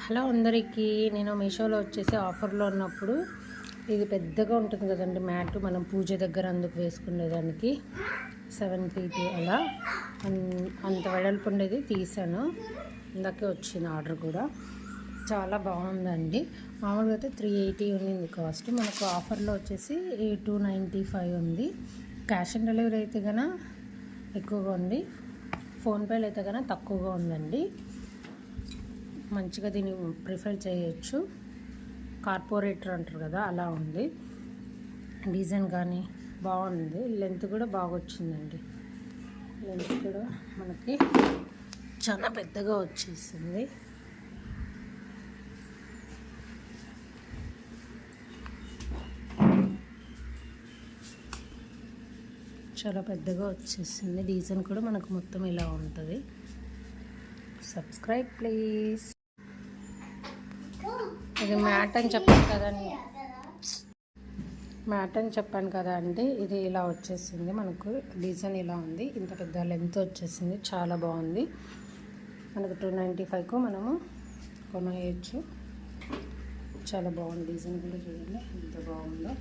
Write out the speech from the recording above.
Hello అందరికీ, నేను మీషోలో వచ్చేసి ఆఫర్లో ఉన్నప్పుడు ఇది పెద్దగా ఉంటుంది కదండి మ్యాట్, మనం పూజ దగ్గర అందుకు వేసుకునేదానికి 7 feet అలా అంత వెడల్పు ఉండేది తీసాను. ఇందాకే వచ్చింది ఆర్డర్ కూడా, చాలా బాగుందండి. మామూలుగా అయితే 380 ఉన్నింది కాస్ట్, మనకు ఆఫర్లో వచ్చేసి 295 ఉంది. క్యాష్ ఆన్ డెలివరీ అయితే కన్నా ఎక్కువగా ఉంది, ఫోన్పేలో అయితే కన్నా తక్కువగా ఉందండి. మంచిగా దీన్ని ప్రిఫర్ చేయొచ్చు, కార్పొరేటర్ అంటారు కదా అలా ఉంది. డిజైన్ కానీ బాగుంది, లెంత్ కూడా బాగా వచ్చిందండి. లెంత్ కూడా మనకి చాలా పెద్దగా వచ్చేసింది. చాలా పెద్దగా వచ్చేసింది. డిజైన్ కూడా మనకు మొత్తం ఇలా ఉంటుంది. Subscribe please. ఇది మ్యాట్ అని చెప్పాను కదండి, ఇది ఇలా వచ్చేసింది. మనకు డిజైన్ ఇలా ఉంది, ఇంత పెద్ద లెంత్ వచ్చేసింది, చాలా బాగుంది. మనకు 295కు మనము కొనేయచ్చు. చాలా బాగుంది, డిజైన్ కూడా చూడండి ఎంత బాగుందో.